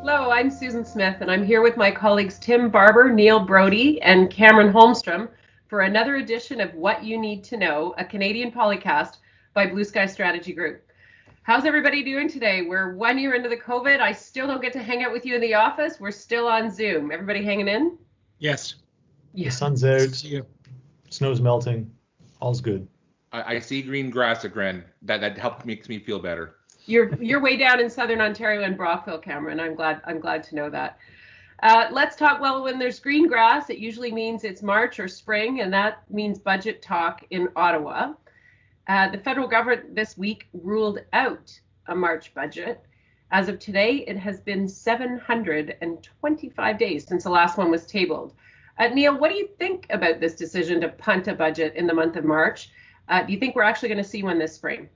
Hello, I'm Susan Smith, and I'm here with my colleagues Tim Barber, Neil Brody, and Cameron Holmstrom for another edition of What You Need to Know, a Canadian polycast by Bluesky Strategy Group. How's everybody doing today? We're 1 year into the COVID. I still don't get to hang out with you in the office. We're still on Zoom. Everybody hanging in? Yes. Yeah. The sun's out. Snow's melting. All's good. I see green grass again. That makes me feel better. You're way down in southern Ontario and Brockville, Cameron. I'm glad to know that. Let's talk. Well, when there's green grass, it usually means it's March or spring, and that means budget talk in Ottawa. The federal government this week ruled out a March budget. As of today, it has been 725 days since the last one was tabled. Neil, what do you think about this decision to punt a budget in the month of March? Do you think we're actually going to see one this spring?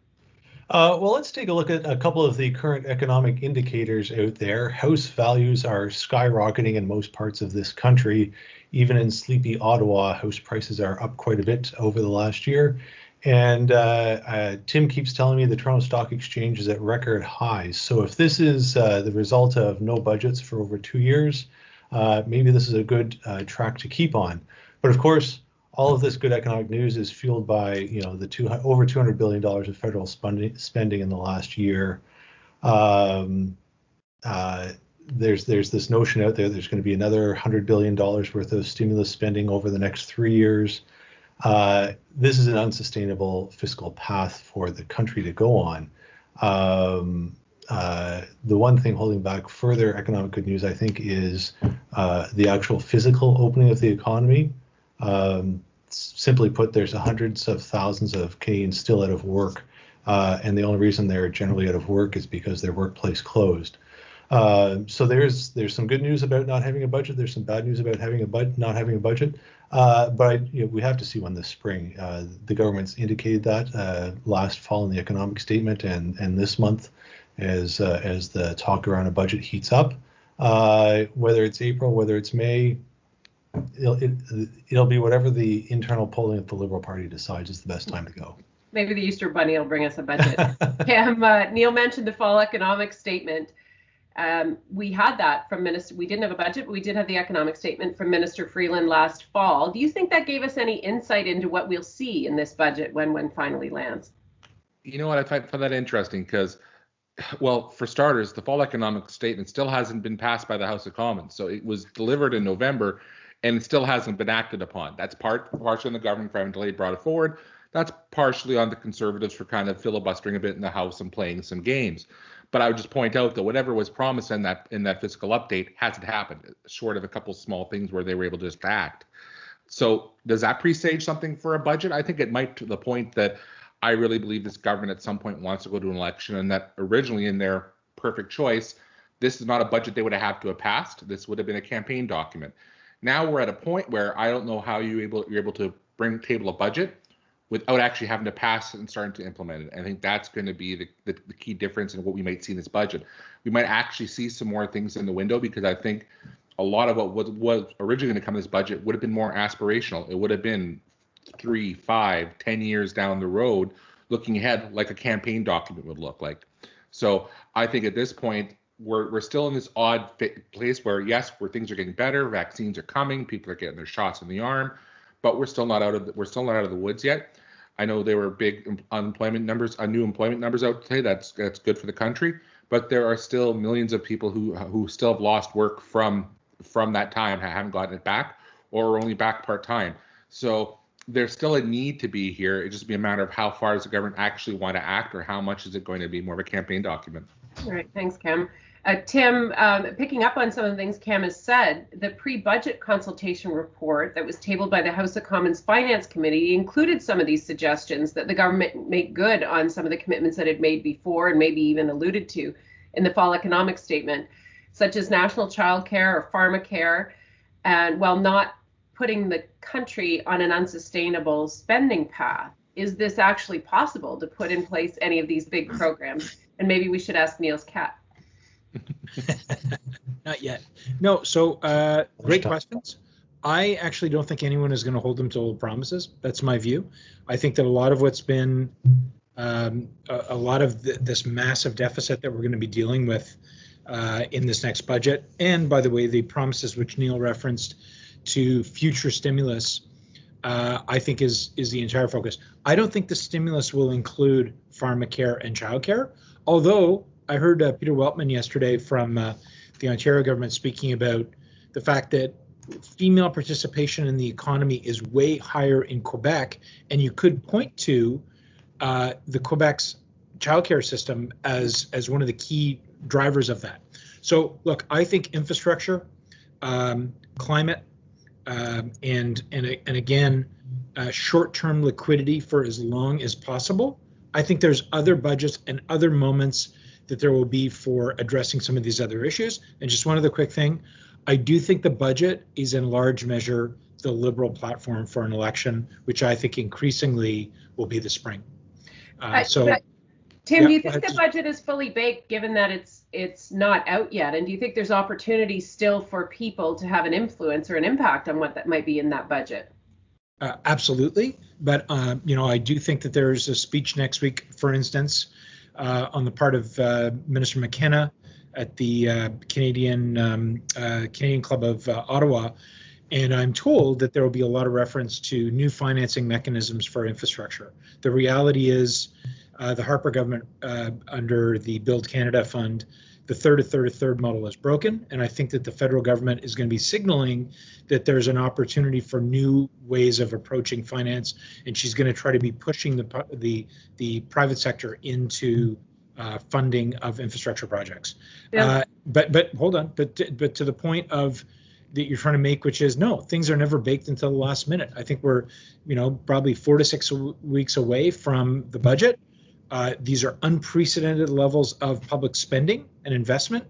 Well, let's take a look at a couple of the current economic indicators out there. House values are skyrocketing in most parts of this country. Even in sleepy Ottawa, house prices are up quite a bit over the last year. And Tim keeps telling me the Toronto Stock Exchange is at record highs. So if this is the result of no budgets for over 2 years, maybe this is a good track to keep on. But of course, all of this good economic news is fueled by, the over $200 billion of federal spending in the last year. There's this notion out there there's going to be another $100 billion worth of stimulus spending over the next 3 years. This is an unsustainable fiscal path for the country to go on. The one thing holding back further economic good news, I think, is the actual physical opening of the economy. Simply put, there's hundreds of thousands of Canadians still out of work, and the only reason they're generally out of work is because their workplace closed. So there's some good news about not having a budget. There's some bad news about not having a budget. But we have to see one this spring. The government's indicated that last fall in the economic statement, and this month as the talk around a budget heats up. Whether it's April, whether it's May, it'll be whatever the internal polling at the Liberal Party decides is the best time to go. Maybe the Easter Bunny will bring us a budget. Neil mentioned the fall economic statement. We had that from Minister. We didn't have a budget, but we did have the economic statement from Minister Freeland last fall. Do you think that gave us any insight into what we'll see in this budget when one finally lands? You know what, I find that interesting because, well, for starters, the fall economic statement still hasn't been passed by the House of Commons. So it was delivered in November and it still hasn't been acted upon. That's partially on the government for having delayed, brought it forward. That's partially on the Conservatives for kind of filibustering a bit in the House and playing some games. But I would just point out that whatever was promised in that fiscal update hasn't happened, short of a couple small things where they were able to just act. So does that presage something for a budget? I think it might, to the point that I really believe this government at some point wants to go to an election, and that originally in their perfect choice, this is not a budget they would have to have passed. This would have been a campaign document. Now we're at a point where I don't know how you're able to table a budget without actually having to pass it and starting to implement it. I think that's going to be the key difference in what we might see in this budget. We might actually see some more things in the window, because I think a lot of what was originally going to come in this budget would have been more aspirational. It would have been 3, 5, 10 years down the road, looking ahead, like a campaign document would look like. So I think at this point, we're still in this odd place where, yes, where things are getting better, vaccines are coming, people are getting their shots in the arm, but we're still not out of the woods yet. I know there were big unemployment numbers, new employment numbers out today. That's good for the country, but there are still millions of people who still have lost work from that time, haven't gotten it back, or are only back part time. So there's still a need to be here. It just be a matter of how far does the government actually want to act, or how much is it going to be more of a campaign document. All right, thanks, Cam. Tim, picking up on some of the things Cam has said, the pre-budget consultation report that was tabled by the House of Commons Finance Committee included some of these suggestions that the government make good on some of the commitments that it made before, and maybe even alluded to in the fall economic statement, such as national childcare or pharmacare, and while not putting the country on an unsustainable spending path. Is this actually possible to put in place any of these big programs? And maybe we should ask Neil's cat. Not yet. No, so great questions. I actually don't think anyone is going to hold them to old promises. That's my view. I think that a lot of what's been a lot of this massive deficit that we're going to be dealing with in this next budget. And by the way, the promises which Neil referenced to future stimulus, I think is the entire focus. I don't think the stimulus will include pharmacare and childcare, although I heard Peter Weltman yesterday from the Ontario government speaking about the fact that female participation in the economy is way higher in Quebec, and you could point to the Quebec's childcare system as one of the key drivers of that. So look, I think infrastructure, climate, and again, short-term liquidity for as long as possible. I think there's other budgets and other moments that there will be for addressing some of these other issues. And just one other quick thing, I do think the budget is in large measure the Liberal platform for an election, which I think increasingly will be the spring. Tim, yeah, do you think the budget is fully baked, given that it's not out yet? And do you think there's opportunity still for people to have an influence or an impact on what that might be in that budget? Absolutely. But, I do think that there's a speech next week, for instance, on the part of Minister McKenna at the Canadian Club of Ottawa. And I'm told that there will be a lot of reference to new financing mechanisms for infrastructure. The reality is the Harper government under the Build Canada Fund, the third model is broken. And I think that the federal government is going to be signaling that there's an opportunity for new ways of approaching finance. And she's going to try to be pushing the private sector into funding of infrastructure projects. Yeah. But hold on, but to the point of that you're trying to make, which is no, things are never baked until the last minute. I think we're, probably 4 to 6 weeks away from the budget. These are unprecedented levels of public spending and investment,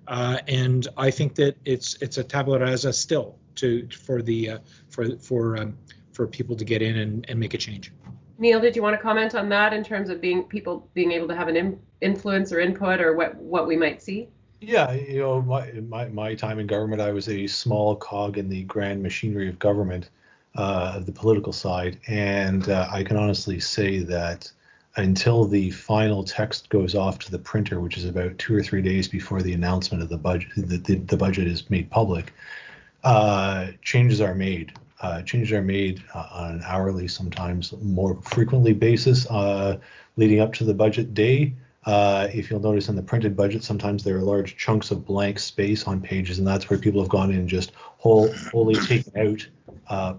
and I think that it's a tabula rasa still for people to get in and make a change. Neil, did you want to comment on that in terms of people being able to have an influence or input, or what we might see? Yeah, my time in government, I was a small cog in the grand machinery of government, of the political side, and I can honestly say that until the final text goes off to the printer, which is about 2 or 3 days before the announcement of the budget, the budget is made public, changes are made. Changes are made on an hourly, sometimes more frequently basis, leading up to the budget day. If you'll notice in the printed budget, sometimes there are large chunks of blank space on pages, and that's where people have gone in and just wholly taken out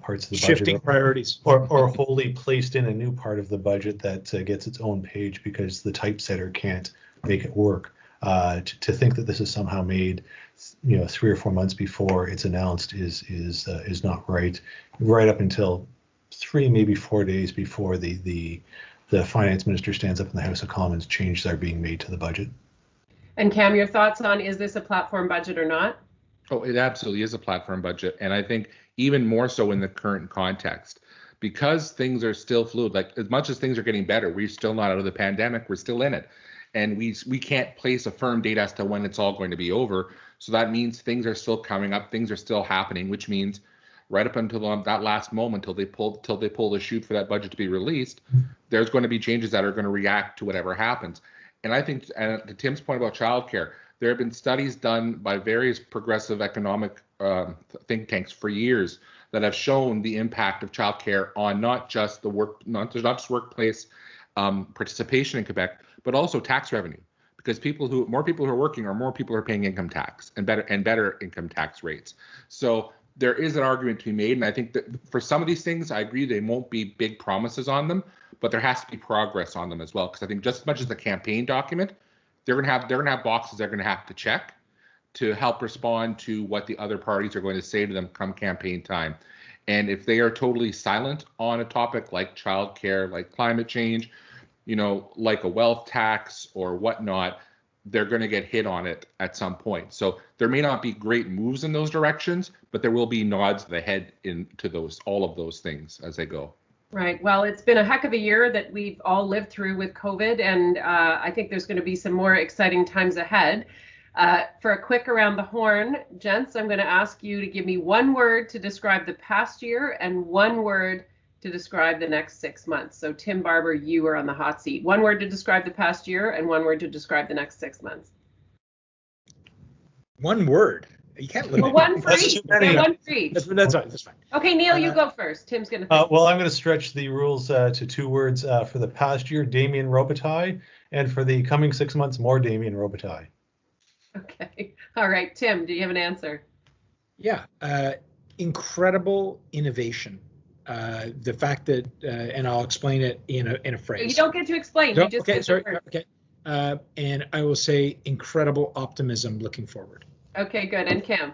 parts of the budget. Shifting priorities. Or wholly placed in a new part of the budget that gets its own page because the typesetter can't make it work. To think that this is somehow made, 3 or 4 months before it's announced is not right. Right up until 3, maybe 4 days before the finance minister stands up in the House of Commons, changes are being made to the budget. And Cam, your thoughts on, is this a platform budget or not? Oh, it absolutely is a platform budget. And I think even more so in the current context, because things are still fluid. Like, as much as things are getting better, we're still not out of the pandemic, we're still in it. And we can't place a firm date as to when it's all going to be over. So that means things are still coming up, things are still happening, which means right up until that last moment, till they pull the chute for that budget to be released, there's going to be changes that are going to react to whatever happens. And I think, and to Tim's point about childcare, there have been studies done by various progressive economic think tanks for years that have shown the impact of childcare on not just workplace participation in Quebec, but also tax revenue. Because more people who are working, or more people are paying income tax and better income tax rates. So there is an argument to be made, and I think that for some of these things, I agree they won't be big promises on them, but there has to be progress on them as well. Because I think just as much as the campaign document, they're gonna have boxes they're gonna have to check to help respond to what the other parties are going to say to them come campaign time. And if they are totally silent on a topic like childcare, like climate change, like a wealth tax or whatnot, they're going to get hit on it at some point. So there may not be great moves in those directions, but there will be nods of the head into all of those things as they go. Right. Well, it's been a heck of a year that we've all lived through with COVID, and I think there's going to be some more exciting times ahead. For a quick around the horn, gents, I'm going to ask you to give me one word to describe the past year and one word to describe the next 6 months. So Tim Barber, you are on the hot seat. One word to describe the past year and one word to describe the next 6 months. One word. You can't limit. Well, one for That's each. too many. Yeah, one for each. That's fine. That's fine. Okay, Neil, you go first. Tim's going to. Well, I'm going to stretch the rules to 2 words for the past year, Damien Robitaille, and for the coming 6 months, more Damien Robitaille. Okay. All right, Tim, do you have an answer? Yeah. Incredible innovation. The fact that, and I'll explain it in a phrase. You don't get to explain. No, You just okay, get sorry. the word. Okay. And I will say incredible optimism looking forward. Okay, good. And Cam?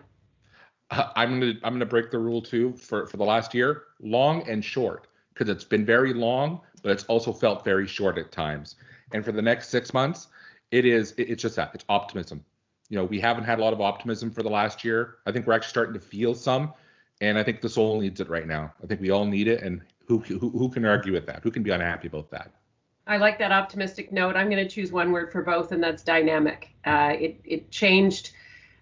I'm gonna break the rule too for the last year, long and short, because it's been very long, but it's also felt very short at times. And for the next 6 months, it's just that, it's optimism. You know, we haven't had a lot of optimism for the last year. I think we're actually starting to feel some, and I think the soul needs it right now. I think we all need it, and who can argue with that? Who can be unhappy about that? I like that optimistic note. I'm going to choose one word for both, and that's dynamic. It changed.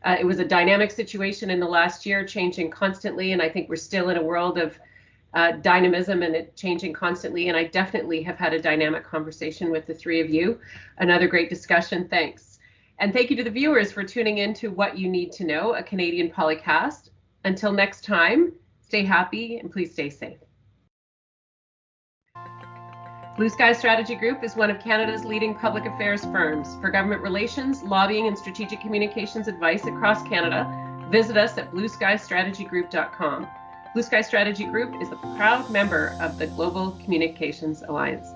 It was a dynamic situation in the last year, changing constantly, and I think we're still in a world of dynamism and it changing constantly. And I definitely have had a dynamic conversation with the three of you. Another great discussion. Thanks. And thank you to the viewers for tuning in to What You Need to Know, a Canadian Polycast. Until next time, stay happy and please stay safe. Bluesky Strategy Group is one of Canada's leading public affairs firms. For government relations, lobbying, and strategic communications advice across Canada, visit us at blueskystrategygroup.com. Bluesky Strategy Group is a proud member of the Global Communications Alliance.